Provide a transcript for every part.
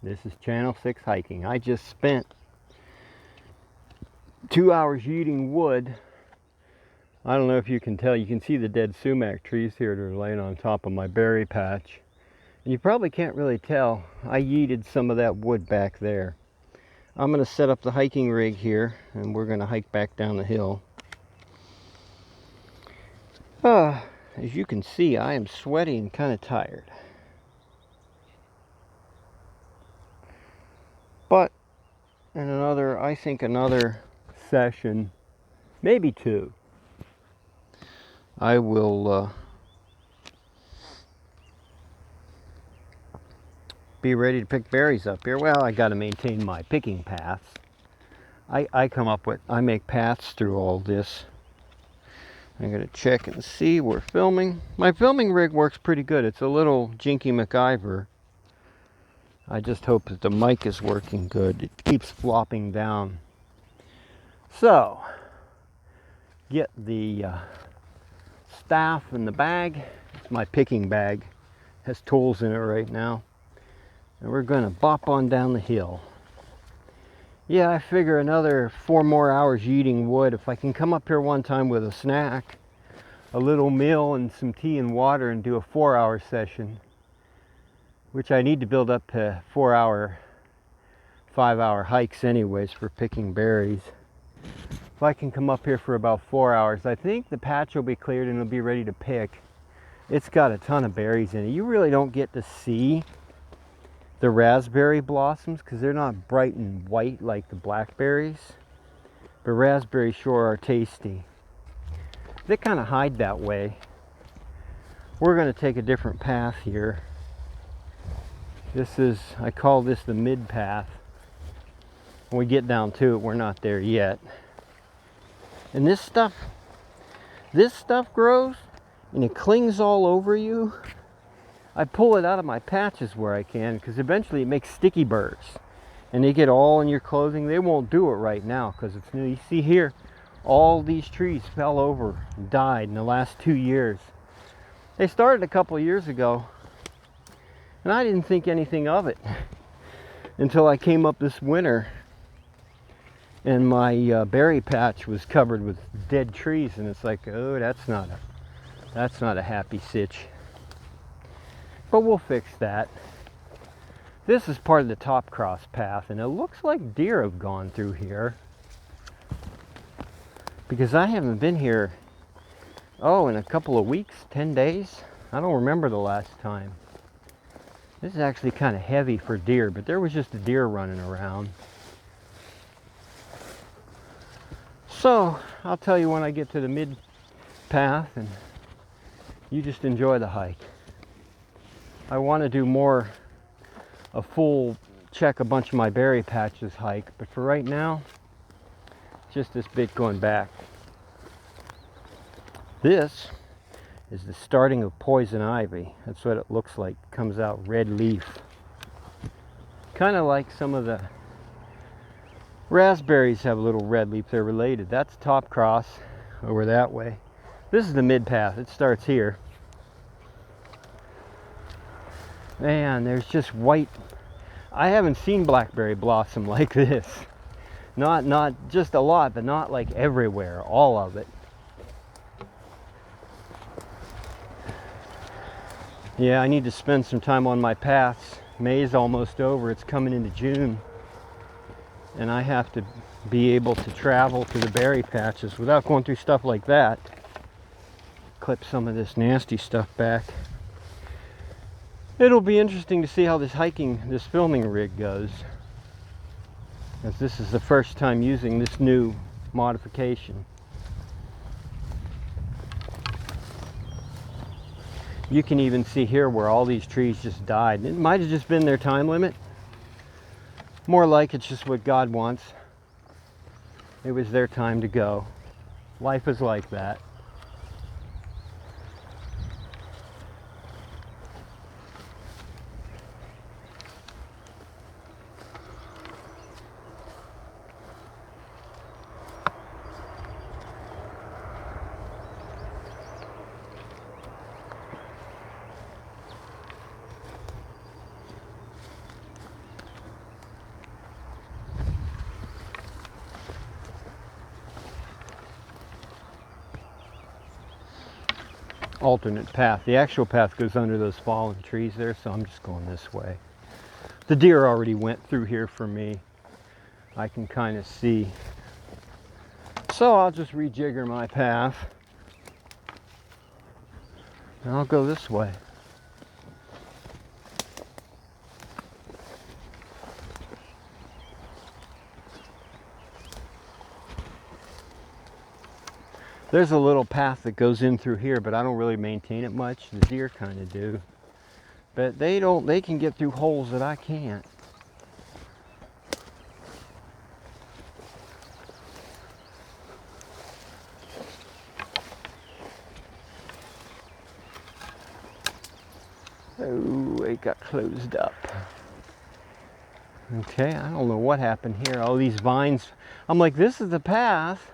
This is Channel 6 Hiking. I just spent 2 hours yeeting wood. I don't know if you can tell. You can see the dead sumac trees here that are laying on top of my berry patch. And you probably can't really tell. I yeeted some of that wood back there. I'm going to set up the hiking rig here and we're going to hike back down the hill. As you can see, I am sweaty and kind of tired. But in I think another session, maybe two, I will be ready to pick berries up here. Well, I got to maintain my picking paths. I make paths through all this. I'm going to check and see we're filming. My filming rig works pretty good. It's a little Jinky MacGyver. I just hope that the mic is working good. It keeps flopping down. So, get the staff in the bag. It's my picking bag. It has tools in it right now. And we're going to bop on down the hill. Yeah, I figure another 4 more hours yeeting wood. If I can come up here one time with a snack, a little meal and some tea and water and do a 4-hour session, which I need to build up to 4-hour, 5-hour hikes anyways for picking berries. If I can come up here for about 4 hours, I think the patch will be cleared and it'll be ready to pick. It's got a ton of berries in it. You really don't get to see the raspberry blossoms because they're not bright and white like the blackberries, but raspberries sure are tasty. They kind of hide that way. We're going to take a different path here. I call this the mid path. When we get down to it, we're not there yet. And this stuff grows and it clings all over you. I pull it out of my patches where I can because eventually it makes sticky burrs and they get all in your clothing. They won't do it right now because it's new. You see here, all these trees fell over and died in the last 2 years. They started a couple of years ago and I didn't think anything of it until I came up this winter and my berry patch was covered with dead trees, and it's like, oh, that's not a happy sitch. But we'll fix that. This is part of the top cross path, and it looks like deer have gone through here because I haven't been here, in a couple of weeks, 10 days. I don't remember the last time. This is actually kind of heavy for deer, but there was just a deer running around. So I'll tell you when I get to the mid path and you just enjoy the hike. I want to do a full check a bunch of my berry patches hike, but for right now, just this bit going back. This is the starting of poison ivy. That's what it looks like. It comes out red leaf. Kind of like some of the raspberries have a little red leaf. They're related. That's top cross over that way. This is the mid path. It starts here. Man, there's just white. I haven't seen blackberry blossom like this. Not just a lot, but not like everywhere, all of it. Yeah, I need to spend some time on my paths. May's almost over. It's coming into June. And I have to be able to travel to the berry patches without going through stuff like that. Clip some of this nasty stuff back. It'll be interesting to see how this filming rig goes, as this is the first time using this new modification. You can even see here where all these trees just died. It might have just been their time limit. More like it's just what God wants. It was their time to go. Life is like that. alternate path. The actual path goes under those fallen trees there, so I'm just going this way. The deer already went through here for me. I can kind of see. So I'll just rejigger my path. And I'll go this way. There's a little path that goes in through here, but I don't really maintain it much. The deer kind of do. But they can get through holes that I can't. Oh, it got closed up. Okay, I don't know what happened here. All these vines. I'm like, this is the path.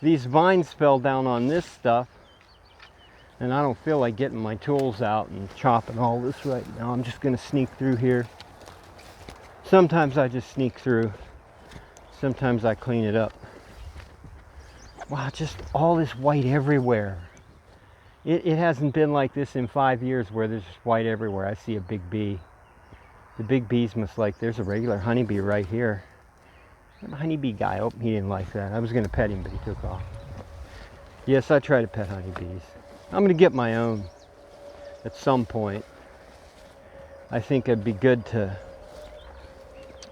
These vines fell down on this stuff. And I don't feel like getting my tools out and chopping all this right now. I'm just going to sneak through here. Sometimes I just sneak through. Sometimes I clean it up. Wow, just all this white everywhere. It hasn't been like this in 5 years where there's just white everywhere. I see a big bee. The big bees must like, there's a regular honeybee right here. The honeybee guy, oh, he didn't like that. I was going to pet him, but he took off. Yes, I try to pet honeybees. I'm going to get my own at some point. I think it'd be good to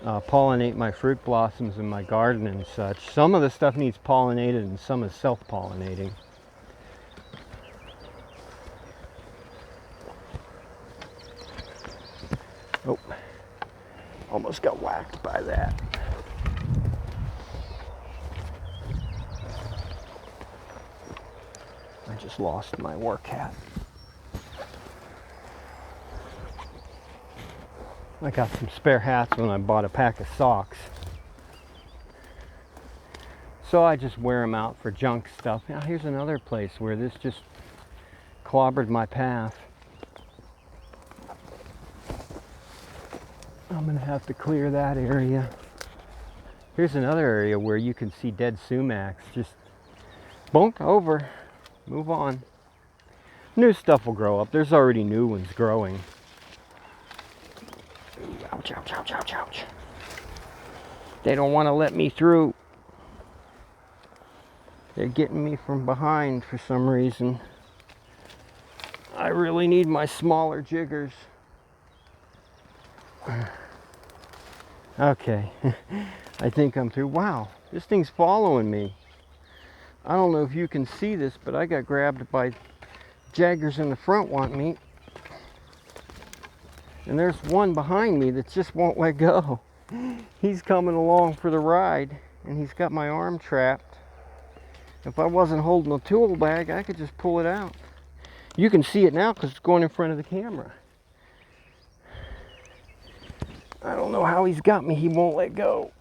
pollinate my fruit blossoms in my garden and such. Some of the stuff needs pollinated and some is self-pollinating. Oh, almost got whacked by that. I just lost my work hat. I got some spare hats when I bought a pack of socks. So I just wear them out for junk stuff. Now here's another place where this just clobbered my path. I'm gonna have to clear that area. Here's another area where you can see dead sumacs. Just bonk over, move on. New stuff will grow up. There's already new ones growing. Ooh, ouch, ouch, ouch, ouch, ouch. They don't want to let me through. They're getting me from behind for some reason. I really need my smaller jiggers. Okay, I think I'm through. Wow, this thing's following me. I don't know if you can see this, but I got grabbed by jaggers in the front want me. And there's one behind me that just won't let go. He's coming along for the ride, and he's got my arm trapped. If I wasn't holding a tool bag, I could just pull it out. You can see it now because it's going in front of the camera. I don't know how he's got me. He won't let go.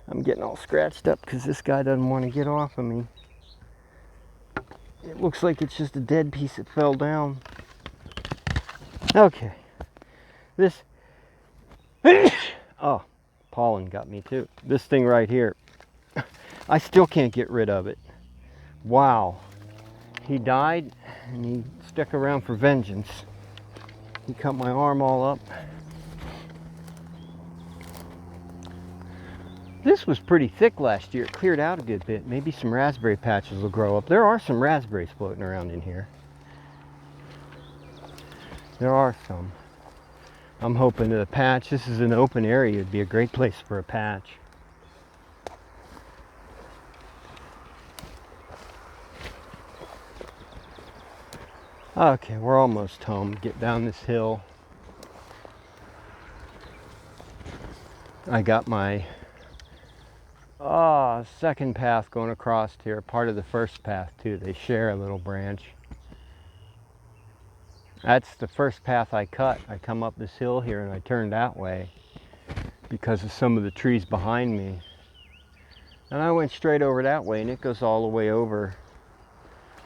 I'm getting all scratched up because this guy doesn't want to get off of me. It looks like it's just a dead piece that fell down. Okay. This... Oh, pollen got me too. This thing right here. I still can't get rid of it. Wow. He died and he stuck around for vengeance. He cut my arm all up. This was pretty thick last year. It cleared out a good bit. Maybe some raspberry patches will grow up. There are some raspberries floating around in here. There are some. I'm hoping that a patch, this is an open area, it'd be a great place for a patch. Okay, we're almost home. Get down this hill. I got my second path going across here, part of the first path too. They share a little branch. That's the first path I cut. I come up this hill here and I turn that way because of some of the trees behind me. And I went straight over that way and it goes all the way over.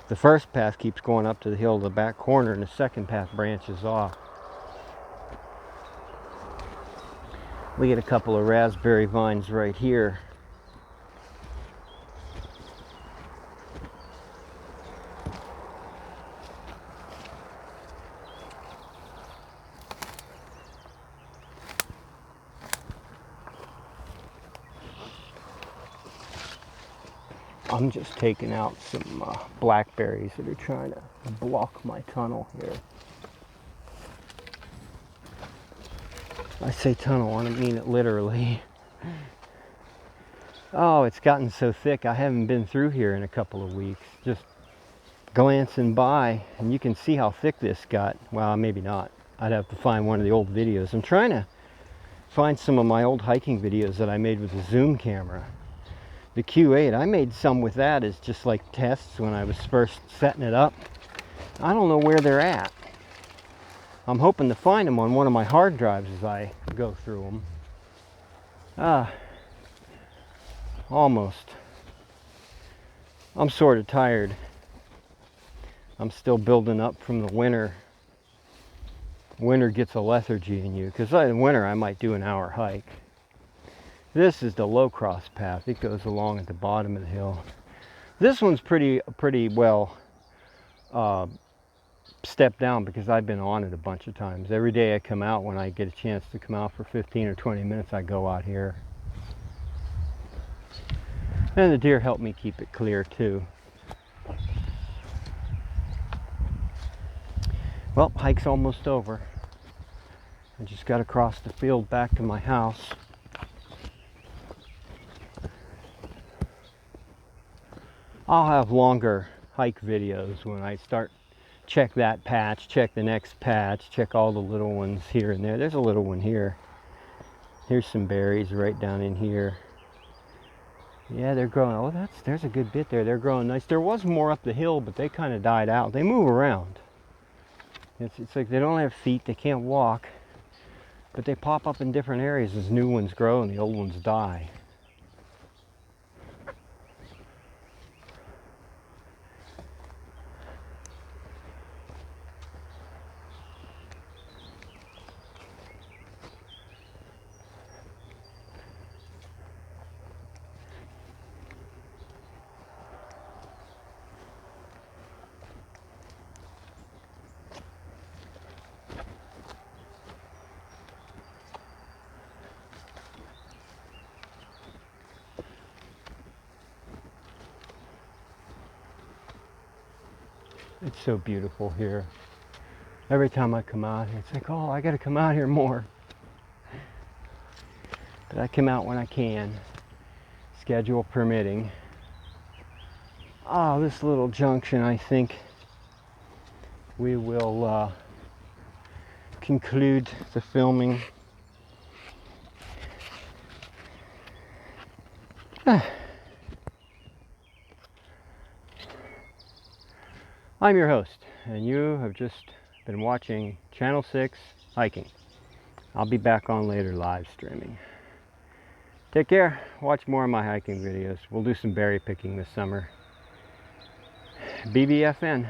The first path keeps going up to the hill to the back corner and the second path branches off. We get a couple of raspberry vines right here. I'm just taking out some blackberries that are trying to block my tunnel here. I say tunnel, I don't mean it literally. Oh, it's gotten so thick I haven't been through here in a couple of weeks. Just glancing by, and you can see how thick this got. Well, maybe not. I'd have to find one of the old videos. I'm trying to find some of my old hiking videos that I made with the zoom camera. The Q8, I made some with that as just like tests when I was first setting it up. I don't know where they're at. I'm hoping to find them on one of my hard drives as I go through them. Almost. I'm sort of tired. I'm still building up from the winter. Winter gets a lethargy in you, because in winter I might do an hour hike. This is the low cross path. It goes along at the bottom of the hill. This one's pretty well stepped down because I've been on it a bunch of times. Every day I come out, when I get a chance to come out for 15 or 20 minutes, I go out here. And the deer help me keep it clear too. Well, hike's almost over. I just got to cross the field back to my house. I'll have longer hike videos when I start. Check that patch, check the next patch, check all the little ones here and there. There's a little one here. Here's some berries right down in here. Yeah, they're growing. Oh, there's a good bit there. They're growing nice. There was more up the hill, but they kind of died out. They move around. It's like they don't have feet, they can't walk, but they pop up in different areas as new ones grow and the old ones die. It's so beautiful here. Every time I come out here, it's like, oh, I gotta come out here more. But I come out when I can, schedule permitting. Oh, this little junction, I think we will conclude the filming. I'm your host, and you have just been watching Channel 6 Hiking. I'll be back on later live streaming. Take care. Watch more of my hiking videos. We'll do some berry picking this summer. BBFN.